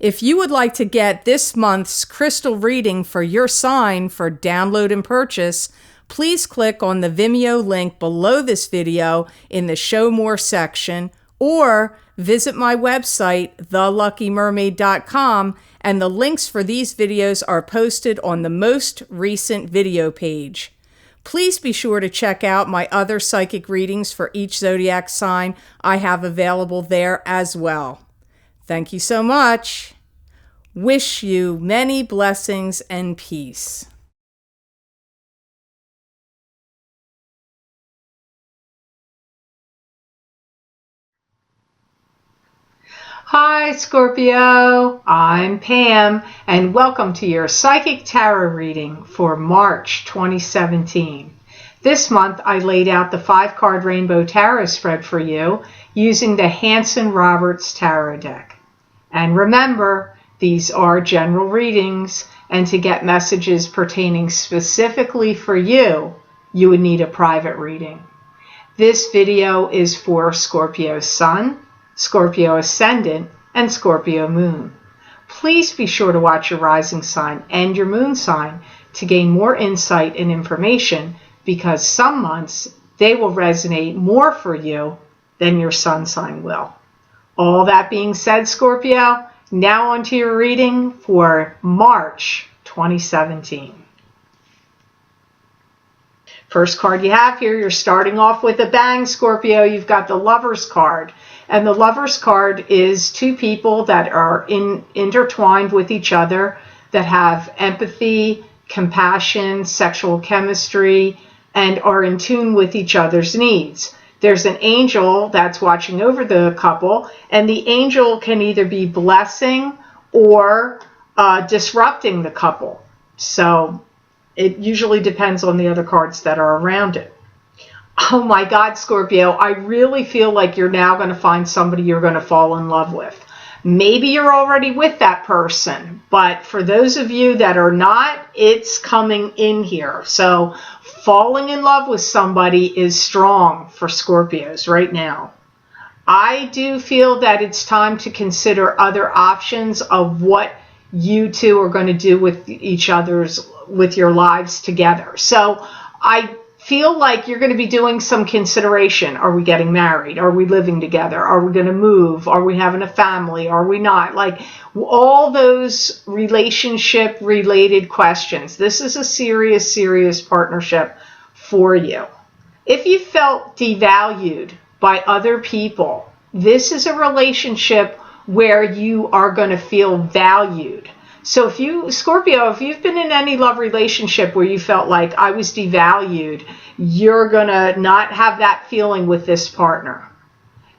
If you would like to get this month's crystal reading for your sign for download and purchase, please click on the Vimeo link below this video in the Show More section, or visit my website, theluckymermaid.com, and the links for these videos are posted on the most recent video page. Please be sure to check out my other psychic readings for each zodiac sign I have available there as well. Thank you so much. Wish you many blessings and peace. Hi Scorpio, I'm Pam, and welcome to your Psychic Tarot reading for March 2017. This month I laid out the 5-card Rainbow Tarot spread for you using the Hanson-Roberts Tarot deck. And remember, these are general readings, and to get messages pertaining specifically for you, you would need a private reading. This video is for Scorpio Sun, Scorpio Ascendant, and Scorpio Moon. Please be sure to watch your rising sign and your moon sign to gain more insight and information, because some months they will resonate more for you than your sun sign will. All that being said, Scorpio, now on to your reading for March 2017. First card you have here, you're starting off with a bang, Scorpio. You've got the Lover's card. And the Lover's card is two people that are intertwined with each other, that have empathy, compassion, sexual chemistry, and are in tune with each other's needs. There's an angel that's watching over the couple, and the angel can either be blessing or disrupting the couple. So it usually depends on the other cards that are around it. Oh my God, Scorpio, I really feel like you're now going to find somebody you're going to fall in love with. Maybe you're already with that person, but for those of you that are not, it's coming in here. So falling in love with somebody is strong for Scorpios right now. I do feel that it's time to consider other options of what you two are going to do with with your lives together. So I feel like you're going to be doing some consideration. Are we getting married? Are we living together? Are we going to move? Are we having a family? Are we not? Like all those relationship related questions. This is a serious, serious partnership for you. If you felt devalued by other people, this is a relationship where you are going to feel valued. So if you, Scorpio, if you've been in any love relationship where you felt like I was devalued, you're going to not have that feeling with this partner.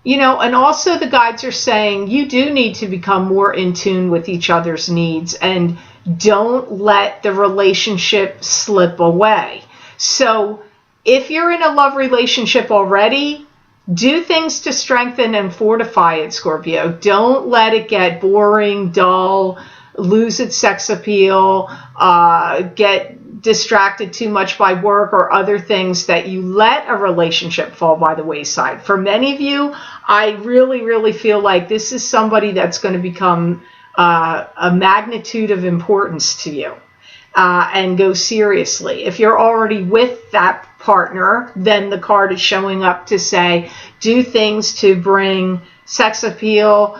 You know, and also the guides are saying you do need to become more in tune with each other's needs, and don't let the relationship slip away. So if you're in a love relationship already, do things to strengthen and fortify it, Scorpio. Don't let it get boring, dull, lose its sex appeal, get distracted too much by work or other things that you let a relationship fall by the wayside. For many of you, I really, really feel like this is somebody that's going to become a magnitude of importance to you and go seriously. If you're already with that partner, then the card is showing up to say, do things to bring sex appeal,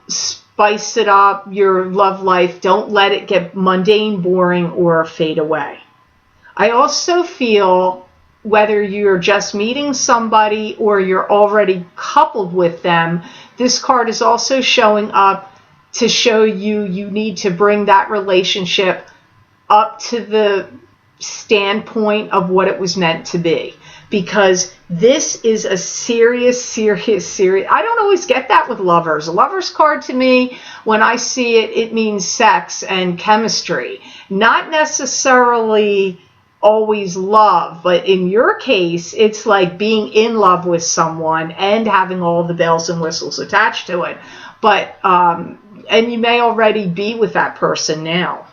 spice it up, your love life. Don't let it get mundane, boring, or fade away. I also feel whether you're just meeting somebody or you're already coupled with them, this card is also showing up to show you need to bring that relationship up to the standpoint of what it was meant to be. Because this is a serious, I don't always get that with lovers. A lover's card to me, when I see it, it means sex and chemistry. Not necessarily always love, but in your case, it's like being in love with someone and having all the bells and whistles attached to it. But, and you may already be with that person now.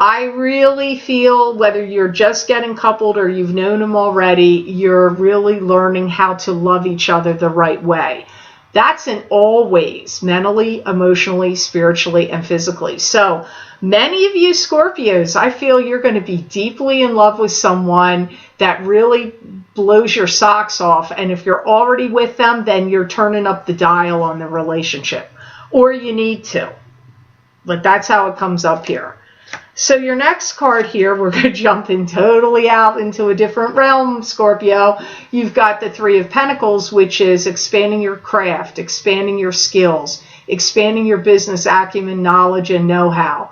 I really feel whether you're just getting coupled or you've known them already, you're really learning how to love each other the right way. That's in all ways, mentally, emotionally, spiritually, and physically. So many of you Scorpios, I feel you're going to be deeply in love with someone that really blows your socks off. And if you're already with them, then you're turning up the dial on the relationship, or you need to. But that's how it comes up here. So your next card here, we're going to jump in totally out into a different realm, Scorpio. You've got the Three of Pentacles, which is expanding your craft, expanding your skills, expanding your business acumen, knowledge, and know-how.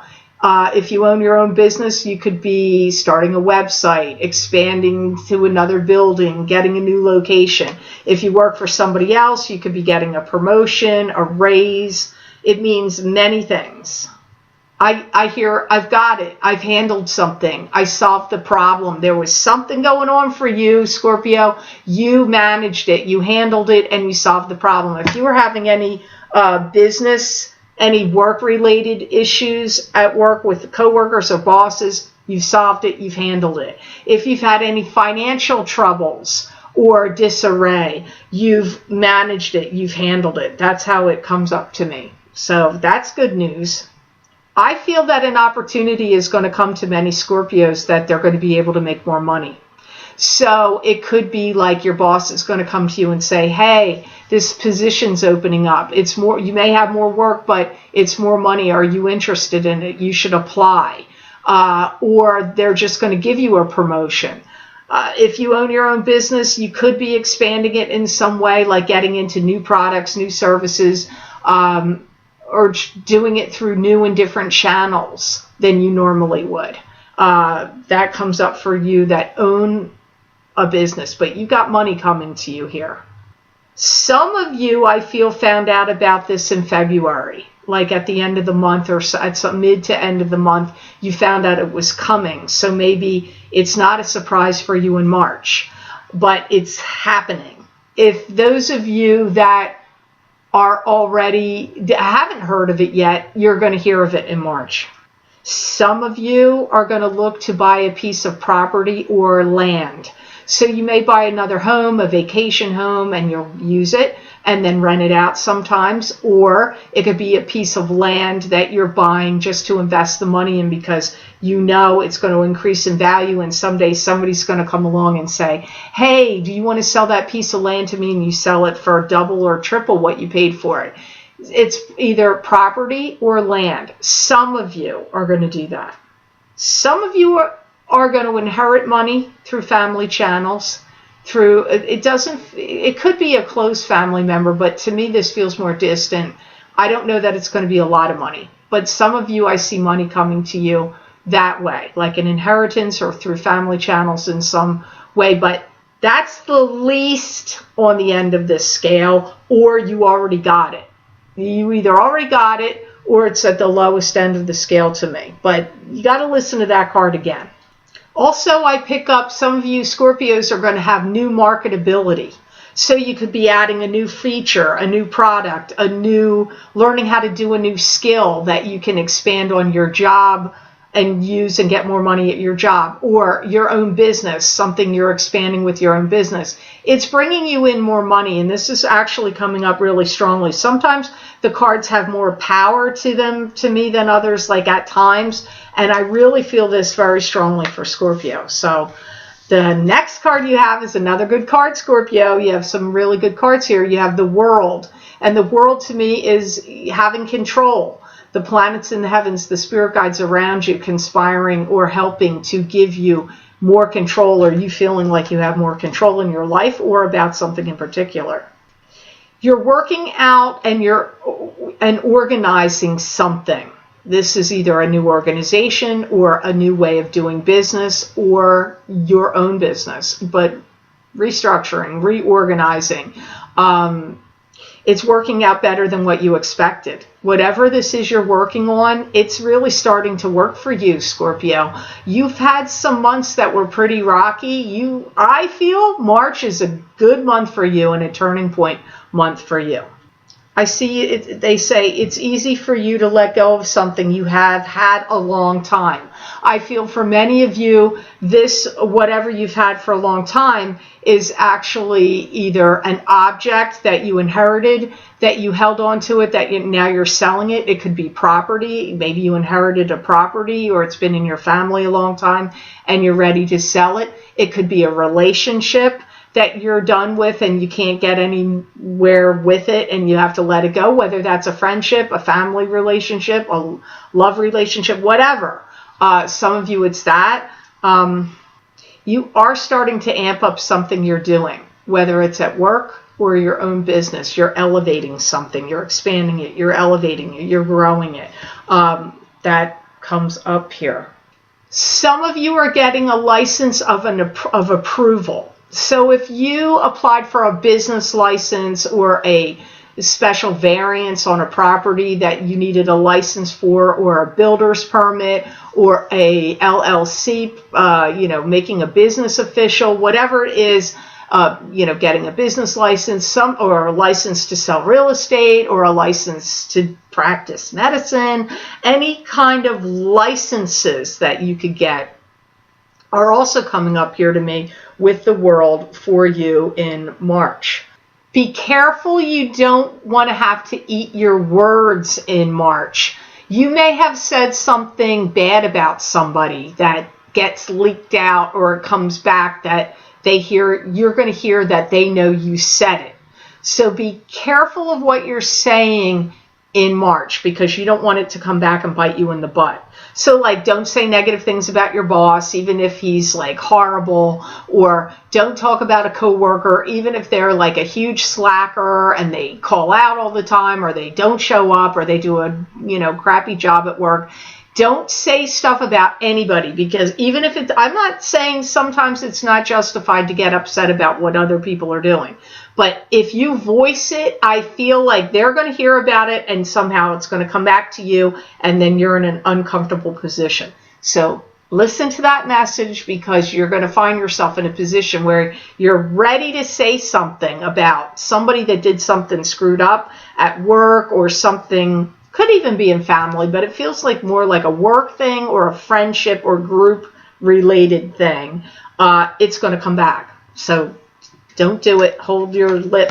If you own your own business, you could be starting a website, expanding to another building, getting a new location. If you work for somebody else, you could be getting a promotion, a raise. It means many things. I hear, I've got it. I've handled something. I solved the problem. There was something going on for you, Scorpio. You managed it. You handled it, and you solved the problem. If you were having any business, any work-related issues at work with coworkers or bosses, you've solved it. You've handled it. If you've had any financial troubles or disarray, you've managed it. You've handled it. That's how it comes up to me. So that's good news. I feel that an opportunity is going to come to many Scorpios that they're going to be able to make more money. So it could be like your boss is going to come to you and say, hey, this position's opening up. It's more, you may have more work, but it's more money. Are you interested in it? You should apply. Or they're just going to give you a promotion. If you own your own business, you could be expanding it in some way, like getting into new products, new services, or doing it through new and different channels than you normally would. That comes up for you that own a business, but you got money coming to you here. Some of you, I feel, found out about this in February, like at the end of the month or at some mid to end of the month, you found out it was coming. So maybe it's not a surprise for you in March, but it's happening. If those of you that are already, haven't heard of it yet, you're going to hear of it in March. Some of you are going to look to buy a piece of property or land. So you may buy another home, a vacation home, and you'll use it and then rent it out sometimes. Or it could be a piece of land that you're buying just to invest the money in because you know it's going to increase in value, and someday somebody's going to come along and say, hey, do you want to sell that piece of land to me? And you sell it for double or triple what you paid for it. It's either property or land. Some of you are going to do that. Some of you are going to inherit money through family channels. It could be a close family member, but to me this feels more distant. I don't know that it's going to be a lot of money, but some of you, I see money coming to you that way, like an inheritance or through family channels in some way. But that's the least on the end of this scale, or you already got it. You either already got it or it's at the lowest end of the scale to me. But you got to listen to that card again. Also, I pick up some of you Scorpios are going to have new marketability. So you could be adding a new feature, a new product, learning how to do a new skill that you can expand on your job and use and get more money at your job, or your own business, something you're expanding with your own business. It's bringing you in more money, and this is actually coming up really strongly. Sometimes the cards have more power to them, to me, than others, like at times, and I really feel this very strongly for Scorpio. So the next card you have is another good card, Scorpio. You have some really good cards here. You have the World, and the World to me is having control. The planets in the heavens, the spirit guides around you conspiring or helping to give you more control, or you feeling like you have more control in your life or about something in particular. You're working out and organizing something. This is either a new organization or a new way of doing business or your own business, but restructuring, reorganizing. It's working out better than what you expected. Whatever this is you're working on, it's really starting to work for you, Scorpio. You've had some months that were pretty rocky. I feel March is a good month for you and a turning point month for you. I see it, they say it's easy for you to let go of something you have had a long time. I feel for many of you, this, whatever you've had for a long time, is actually either an object that you inherited, that you held on to it, that now you're selling it. It could be property. Maybe you inherited a property, or it's been in your family a long time and you're ready to sell it. It could be a relationship that you're done with and you can't get anywhere with it and you have to let it go, whether that's a friendship, a family relationship, a love relationship, whatever. Some of you, it's that. You are starting to amp up something you're doing, whether it's at work or your own business. You're elevating something, you're expanding it, you're elevating it, you're growing it. That comes up here. Some of you are getting a license of approval. So if you applied for a business license or a special variance on a property that you needed a license for, or a builder's permit, or a LLC, making a business official, whatever it is, getting a business license, or a license to sell real estate, or a license to practice medicine, any kind of licenses that you could get are also coming up here to me with the world for you in March. Be careful you don't want to have to eat your words in March. You may have said something bad about somebody that gets leaked out, or it comes back that you're going to hear that they know you said it. So be careful of what you're saying in March, because you don't want it to come back and bite you in the butt. So like, don't say negative things about your boss, even if he's like horrible, or don't talk about a coworker, even if they're like a huge slacker and they call out all the time, or they don't show up, or they do a, crappy job at work. Don't say stuff about anybody, because even if I'm not saying sometimes it's not justified to get upset about what other people are doing. But if you voice it, I feel like they're going to hear about it and somehow it's going to come back to you, and then you're in an uncomfortable position. So listen to that message, because you're going to find yourself in a position where you're ready to say something about somebody that did something screwed up at work, or something, could even be in family, but it feels like more like a work thing or a friendship or group related thing. It's going to come back. So don't do it. Hold your lip.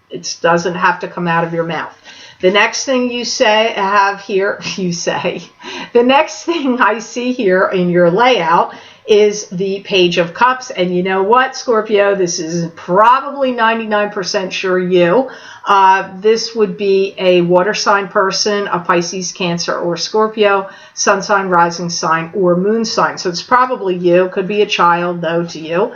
It doesn't have to come out of your mouth. The next thing the next thing I see here in your layout is the Page of Cups. And you know what, Scorpio, this is probably 99% sure you. This would be a water sign person, a Pisces, Cancer, or Scorpio, sun sign, rising sign, or moon sign. So it's probably you. Could be a child, though, to you.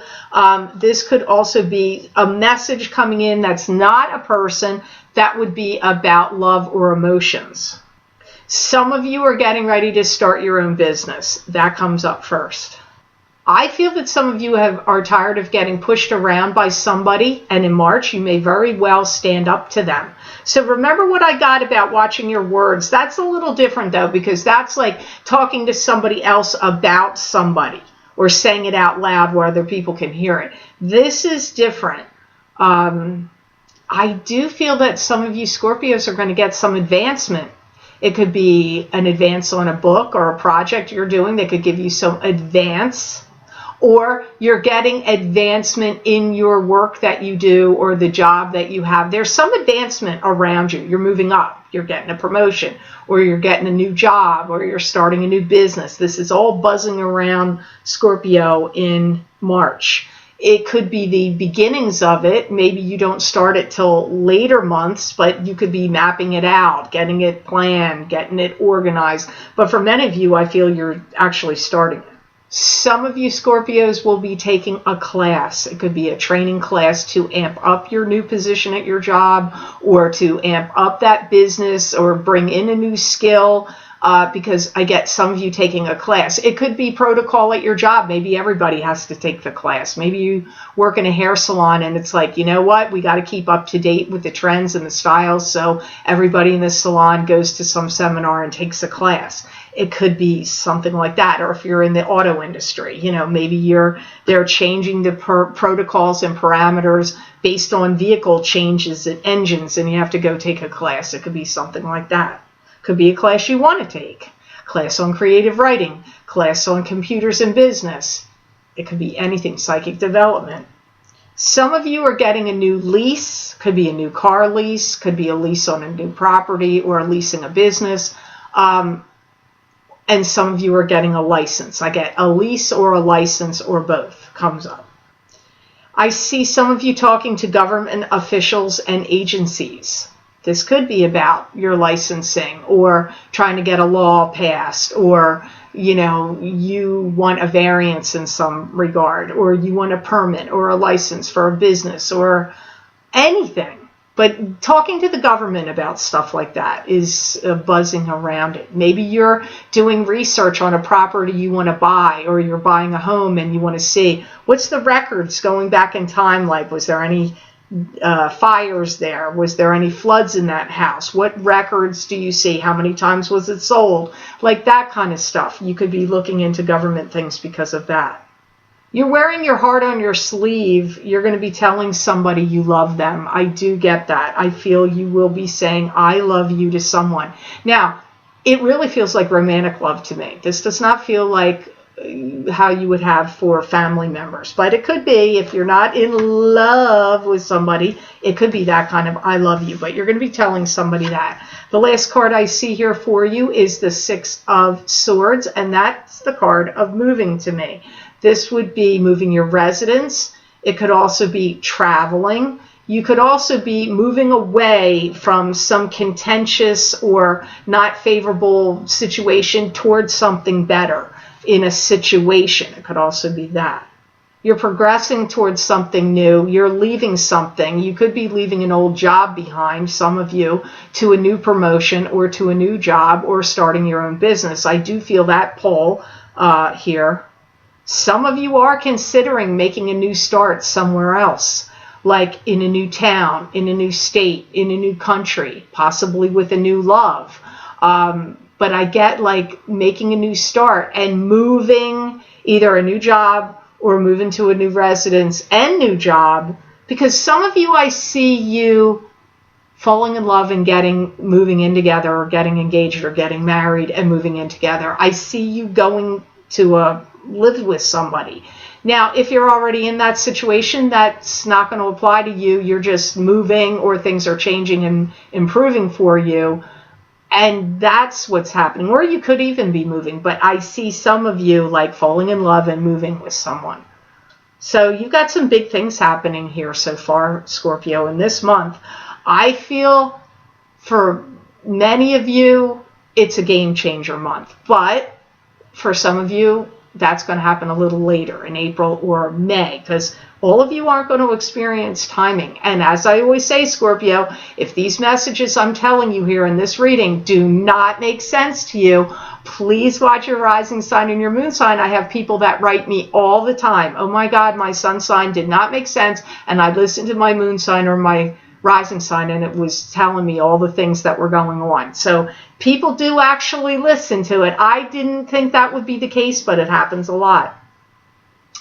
This could also be a message coming in that's not a person. That would be about love or emotions. Some of you are getting ready to start your own business. That comes up first. I feel that some of you are tired of getting pushed around by somebody, and in March you may very well stand up to them. So remember what I got about watching your words. That's a little different, though, because that's like talking to somebody else about somebody, or saying it out loud where other people can hear it. This is different. I do feel that some of you Scorpios are going to get some advancement. It could be an advance on a book or a project you're doing that could give you some advance, or you're getting advancement in your work that you do or the job that you have. There's some advancement around you. You're moving up. You're getting a promotion, or you're getting a new job, or you're starting a new business. This is all buzzing around Scorpio in March. It could be the beginnings of it. Maybe you don't start it till later months, but you could be mapping it out, getting it planned, getting it organized. But for many of you, I feel you're actually starting it. Some of you Scorpios will be taking a class. It could be a training class to amp up your new position at your job, or to amp up that business, or bring in a new skill. Because I get some of you taking a class. It could be protocol at your job. Maybe everybody has to take the class. Maybe you work in a hair salon and it's like, you know what, we got to keep up to date with the trends and the styles. So everybody in the salon goes to some seminar and takes a class. it could be something like that. Or if you're in the auto industry, maybe they're changing the protocols and parameters based on vehicle changes and engines, and you have to go take a class. It could be something like that. Could be a class you want to take. Class on creative writing, class on computers and business. It could be anything, psychic development. Some of you are getting a new lease, could be a new car lease, could be a lease on a new property or leasing a business. And some of you are getting a license. I get a lease or a license or both comes up. I see some of you talking to government officials and agencies. This could be about your licensing or trying to get a law passed, or you want a variance in some regard, or you want a permit or a license for a business or anything. But talking to the government about stuff like that is buzzing around it. Maybe you're doing research on a property you want to buy, or you're buying a home and you want to see what's the records going back in time like. Was there any fires there? Was there any floods in that house? What records do you see? How many times was it sold? Like that kind of stuff. You could be looking into government things because of that. You're wearing your heart on your sleeve. You're going to be telling somebody you love them. I do get that. I feel you will be saying, I love you to someone. Now, it really feels like romantic love to me. This does not feel like how you would have for family members. But it could be, if you're not in love with somebody, it could be that kind of I love you. But you're going to be telling somebody that. The last card I see here for you is the Six of Swords, and that's the card of moving to me. This would be moving your residence. It could also be traveling. You could also be moving away from some contentious or not favorable situation towards something better in a situation. It could also be that. You're progressing towards something new. You're leaving something. You could be leaving an old job behind, some of you, to a new promotion or to a new job or starting your own business. I do feel that pull here. Some of you are considering making a new start somewhere else, like in a new town, in a new state, in a new country, possibly with a new love. But I get like making a new start and moving, either a new job or moving to a new residence and new job, because some of you, I see you falling in love and moving in together, or getting engaged or getting married and moving in together. I see you going to live with somebody. Now, if you're already in that situation, that's not going to apply to you. You're just moving, or things are changing and improving for you. And that's what's happening. Or you could even be moving. But I see some of you like falling in love and moving with someone. So you've got some big things happening here so far, Scorpio, in this month. I feel for many of you, it's a game changer month. But for some of you, that's going to happen a little later in April or May, because all of you aren't going to experience timing. And as I always say, Scorpio, if these messages I'm telling you here in this reading do not make sense to you, please watch your rising sign and your moon sign. I have people that write me all the time. Oh my God, my sun sign did not make sense. And I listened to my moon sign or my rising sign, and it was telling me all the things that were going on. So people do actually listen to it. I didn't think that would be the case, but it happens a lot.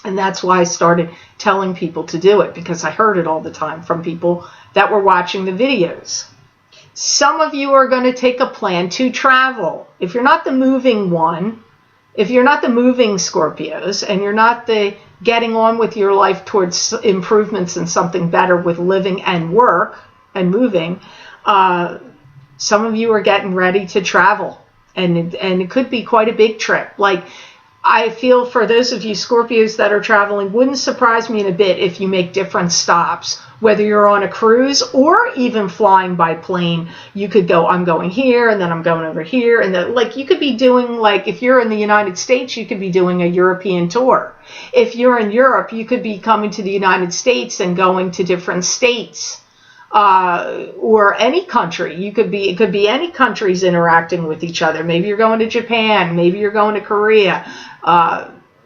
And that's why I started telling people to do it, because I heard it all the time from people that were watching the videos. Some of you are going to take a plan to travel. If you're not the moving one, if you're not the moving Scorpios, and you're not the getting on with your life towards improvements and something better with living and work and moving, some of you are getting ready to travel. And it could be quite a big trip. Like, I feel for those of you Scorpios that are traveling, wouldn't surprise me in a bit if you make different stops, whether you're on a cruise or even flying by plane. You could go, I'm going here, and then I'm going over here. And then, like, you could be doing, like, if you're in the United States, you could be doing a European tour. If you're in Europe, you could be coming to the United States and going to different states. Or any country. It could be any countries interacting with each other. Maybe you're going to Japan, maybe you're going to Korea,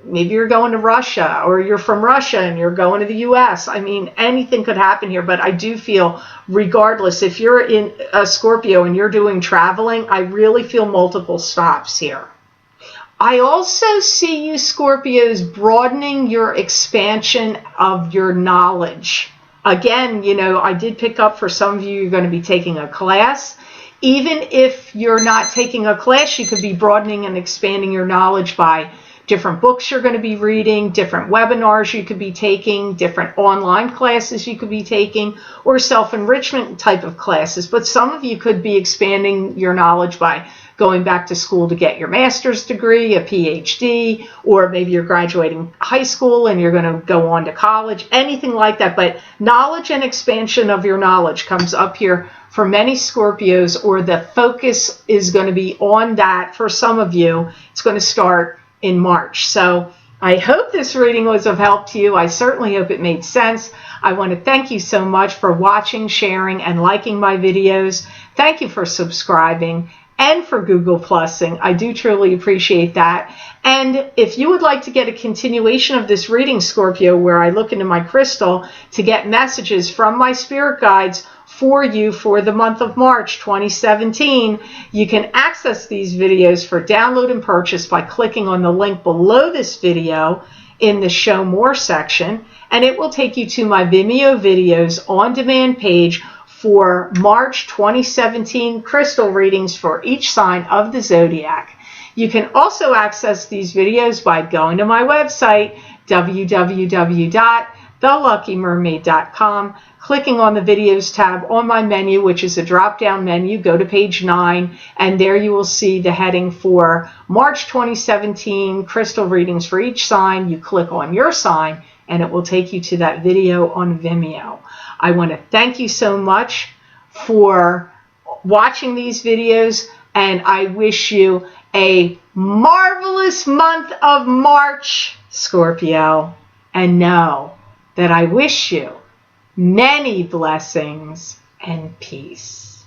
maybe you're going to Russia, or you're from Russia and you're going to the US. I mean, anything could happen here, but I do feel, regardless, if you're in a Scorpio and you're doing traveling, I really feel multiple stops here. I also see you Scorpios broadening your expansion of your knowledge. Again, you know, I did pick up for some of you, you're going to be taking a class. Even if you're not taking a class, you could be broadening and expanding your knowledge by different books you're going to be reading, different webinars you could be taking, different online classes you could be taking, or self-enrichment type of classes. But some of you could be expanding your knowledge by going back to school to get your master's degree, a PhD, or maybe you're graduating high school and you're going to go on to college, anything like that. But knowledge and expansion of your knowledge comes up here for many Scorpios, or the focus is going to be on that for some of you. It's going to start in March. So I hope this reading was of help to you. I certainly hope it made sense. I want to thank you so much for watching, sharing, and liking my videos. Thank you for subscribing and for Google Plusing. I do truly appreciate that. And if you would like to get a continuation of this reading, Scorpio, where I look into my crystal to get messages from my spirit guides for you for the month of March 2017, you can access these videos for download and purchase by clicking on the link below this video in the Show More section, and it will take you to my Vimeo videos on demand page for March 2017 crystal readings for each sign of the zodiac. You can also access these videos by going to my website, www.theluckymermaid.com, clicking on the videos tab on my menu, which is a drop-down menu. Go to page 9, and there you will see the heading for March 2017 crystal readings for each sign. You click on your sign, and it will take you to that video on Vimeo. I want to thank you so much for watching these videos, and I wish you a marvelous month of March, Scorpio, and know that I wish you many blessings and peace.